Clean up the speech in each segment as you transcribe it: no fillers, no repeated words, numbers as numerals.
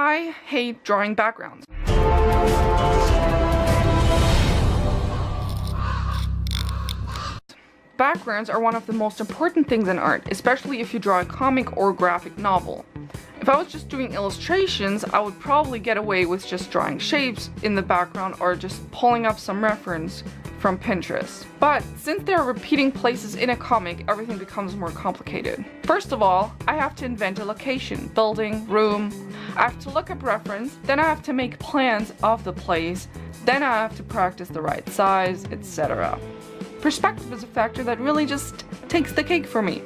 I hate drawing backgrounds. Backgrounds are one of the most important things in art, especially if you draw a comic or graphic novel. If I was just doing illustrations, I would probably get away with just drawing shapes in the background or just pulling up some reference from Pinterest. But since there are repeating places in a comic, everything becomes more complicated. First of all, I have to invent a location, building, room. I have to look up reference, then I have to make plans of the place, then I have to practice the right size, etc. Perspective is a factor that really just takes the cake for me.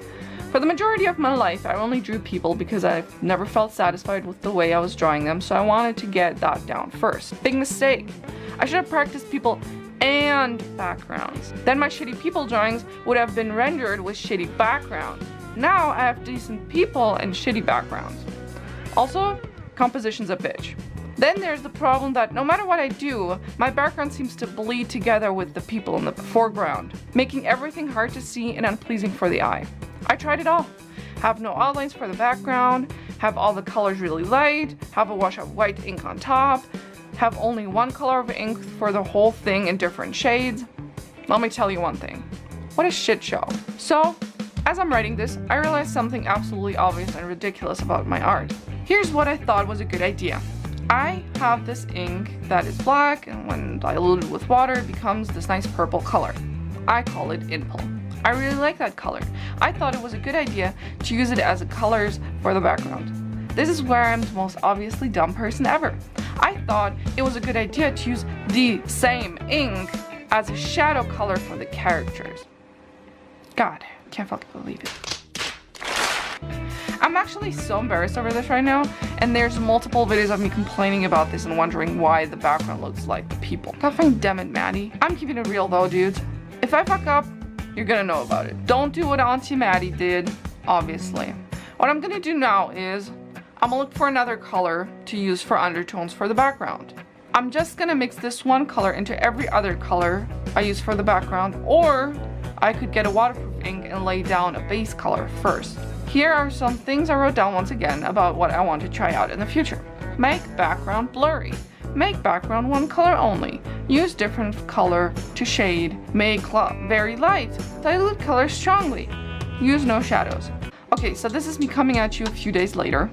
For the majority of my life, I only drew people because I've never felt satisfied with the way I was drawing them, so I wanted to get that down first. Big mistake. I should have practiced people and backgrounds. Then my shitty people drawings would have been rendered with shitty backgrounds. Now I have decent people and shitty backgrounds. Also, composition's a bitch. Then there's the problem that no matter what I do, my background seems to bleed together with the people in the foreground, making everything hard to see and unpleasing for the eye. I tried it all. Have no outlines for the background, have all the colors really light, have a wash of white ink on top, have only one color of ink for the whole thing in different shades. Let me tell you one thing. What a shit show. So, as I'm writing this, I realized something absolutely obvious and ridiculous about my art. Here's what I thought was a good idea. I have this ink that is black, and when diluted with water it becomes this nice purple color. I call it Impel. I really like that color. I thought it was a good idea to use it as a colors for the background. This is where I'm the most obviously dumb person ever. I thought it was a good idea to use the same ink as a shadow color for the characters. God, can't fucking believe it. I'm actually so embarrassed over this right now, and there's multiple videos of me complaining about this and wondering why the background looks like the people. God fucking damn it, Maddie. I'm keeping it real though, dudes. If I fuck up, you're gonna know about it. Don't do what Auntie Maddie did, obviously. What I'm gonna do now is, I'm gonna look for another color to use for undertones for the background. I'm just gonna mix this one color into every other color I use for the background, or I could get a waterproof ink and lay down a base color first. Here are some things I wrote down once again about what I want to try out in the future. Make background blurry. Make background one color only. Use different color to shade. Make very light. Dilute color strongly. Use no shadows. Okay, so this is me coming at you a few days later.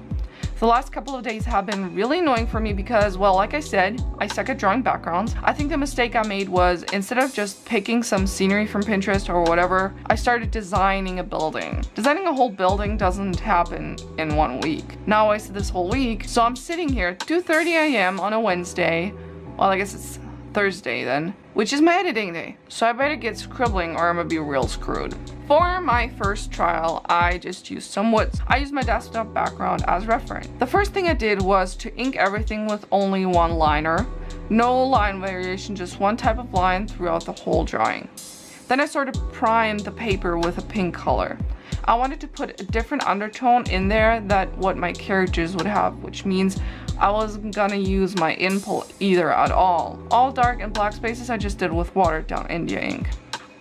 The last couple of days have been really annoying for me because, well, like I said, I suck at drawing backgrounds. I think the mistake I made was, instead of just picking some scenery from Pinterest or whatever, I started designing a building. Designing a whole building doesn't happen in 1 week. Now I wasted this whole week, so I'm sitting here at 2:30 a.m. on a Wednesday. Well, I guess it's Thursday then, which is my editing day. So I better get scribbling or I'm gonna be real screwed. For my first trial, I just used some woods. I used my desktop background as reference. The first thing I did was to ink everything with only one liner. No line variation, just one type of line throughout the whole drawing. Then I sort of primed the paper with a pink color. I wanted to put a different undertone in there than what my characters would have, which means I wasn't gonna use my Impel either at all. All dark and black spaces I just did with watered down India ink.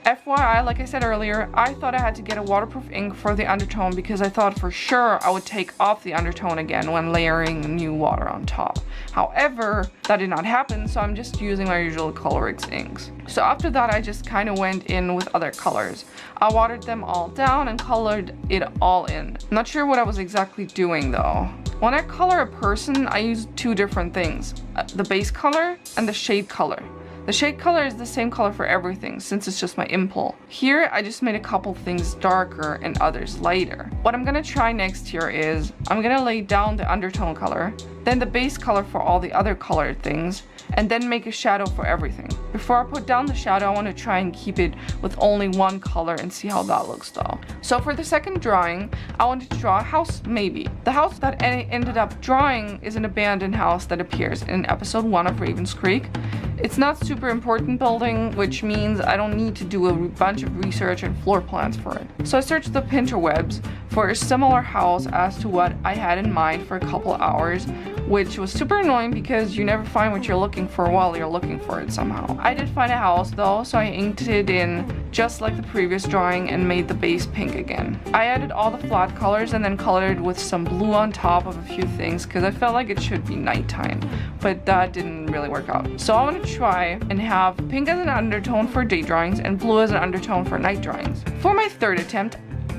FYI, like I said earlier, I thought I had to get a waterproof ink for the undertone because I thought for sure I would take off the undertone again when layering new water on top. However, that did not happen, so I'm just using my usual Colorix inks. So after that, I just kind of went in with other colors. I watered them all down and colored it all in. I'm not sure what I was exactly doing though. When I color a person, I use two different things, the base color and the shade color. The shade color is the same color for everything since it's just my Impel. Here I just made a couple things darker and others lighter. What I'm gonna try next here is I'm gonna lay down the undertone color, then the base color for all the other colored things, and then make a shadow for everything. Before I put down the shadow, I want to try and keep it with only one color and see how that looks though. So for the second drawing, I wanted to draw a house, maybe. The house that I ended up drawing is an abandoned house that appears in episode 1 of Ravens Creek. It's not super important building, which means I don't need to do a bunch of research and floor plans for it. So I searched the interwebs for a similar house as to what I had in mind for a couple hours, which was super annoying because you never find what you're looking for while you're looking for it somehow. I did find a house though, so I inked it in just like the previous drawing and made the base pink again. I added all the flat colors and then colored with some blue on top of a few things because I felt like it should be nighttime, but that didn't really work out. So I want to try and have pink as an undertone for day drawings and blue as an undertone for night drawings. For my third attempt,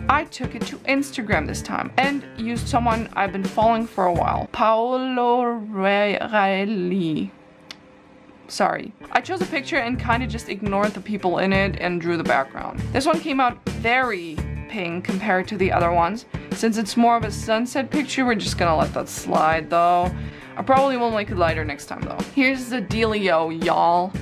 I took it to Instagram this time and used someone I've been following for a while, Paolo Reilly. Sorry. I chose a picture and kind of just ignored the people in it and drew the background. This one came out very pink compared to the other ones. Since it's more of a sunset picture, we're just gonna let that slide though. I probably will make it lighter next time though. Here's the dealio, y'all.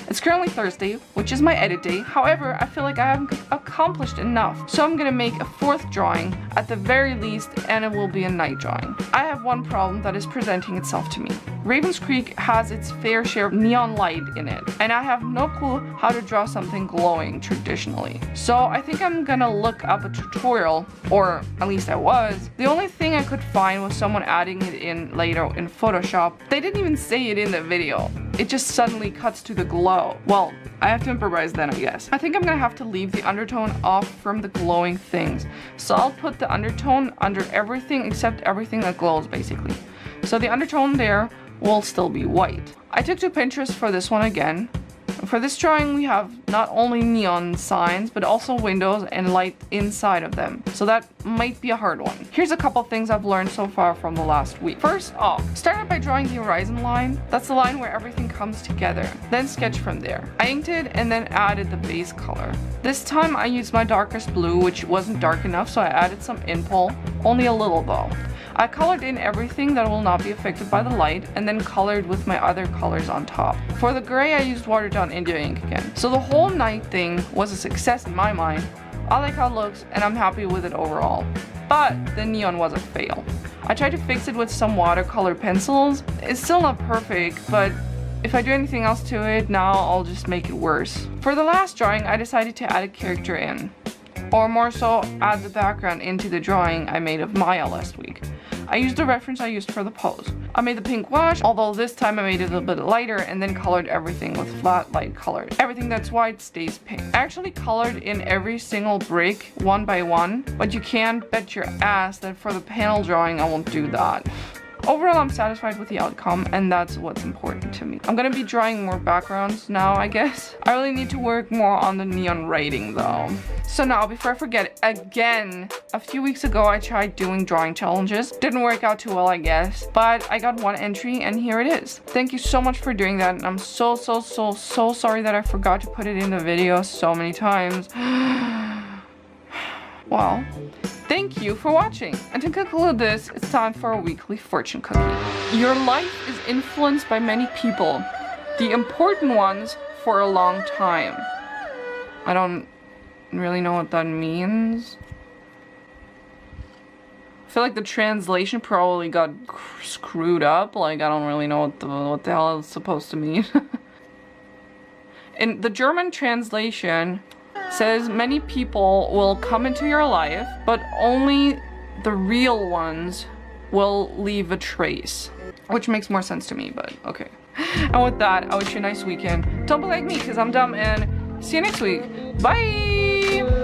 It's currently Thursday, which is my edit day. However, I feel like I haven't accomplished enough. So I'm gonna make a fourth drawing at the very least, and it will be a night drawing. I have one problem that is presenting itself to me. Ravens Creek has its fair share of neon light in it, and I have no clue how to draw something glowing traditionally. So I think I'm gonna look up a tutorial, or at least I was. The only thing I could find was someone adding it in later in Photoshop. They didn't even say it in the video. It just suddenly cuts to the glow. Well, I have to improvise then, I guess. I think I'm gonna have to leave the undertone off from the glowing things. So I'll put the undertone under everything except everything that glows, basically. So the undertone there will still be white. I took to Pinterest for this one again. For this drawing, we have not only neon signs, but also windows and light inside of them. So that might be a hard one. Here's a couple things I've learned so far from the last week. First off, start out by drawing the horizon line. That's the line where everything comes together. Then sketch from there. I inked it and then added the base color. This time I used my darkest blue, which wasn't dark enough, so I added some impulse, only a little though. I colored in everything that will not be affected by the light and then colored with my other colors on top. For the gray, I used watered down India ink again. So the whole night thing was a success in my mind. I like how it looks and I'm happy with it overall. But the neon was a fail. I tried to fix it with some watercolor pencils. It's still not perfect, but if I do anything else to it now, I'll just make it worse. For the last drawing, I decided to add a character in. Or more so, add the background into the drawing I made of MAIA last week. I used the reference I used for the pose. I made the pink wash, although this time I made it a little bit lighter and then colored everything with flat light colors. Everything that's white stays pink. I actually colored in every single brick one by one, but you can bet your ass that for the panel drawing I won't do that. Overall, I'm satisfied with the outcome, and that's what's important to me. I'm gonna be drawing more backgrounds now, I guess. I really need to work more on the neon writing, though. So now, before I forget, again, a few weeks ago, I tried doing drawing challenges. Didn't work out too well, I guess, but I got one entry, and here it is. Thank you so much for doing that, and I'm so sorry that I forgot to put it in the video so many times. Well, thank you for watching. And to conclude this, it's time for a weekly fortune cookie. Your life is influenced by many people, the important ones for a long time. I don't really know what that means. I feel like the translation probably got screwed up. Like, I don't really know what the hell it's supposed to mean. In the German translation, says many people will come into your life, but only the real ones will leave a trace. Which makes more sense to me, but okay. And with that, I wish you a nice weekend. Don't be like me, because I'm dumb, and see you next week. Bye!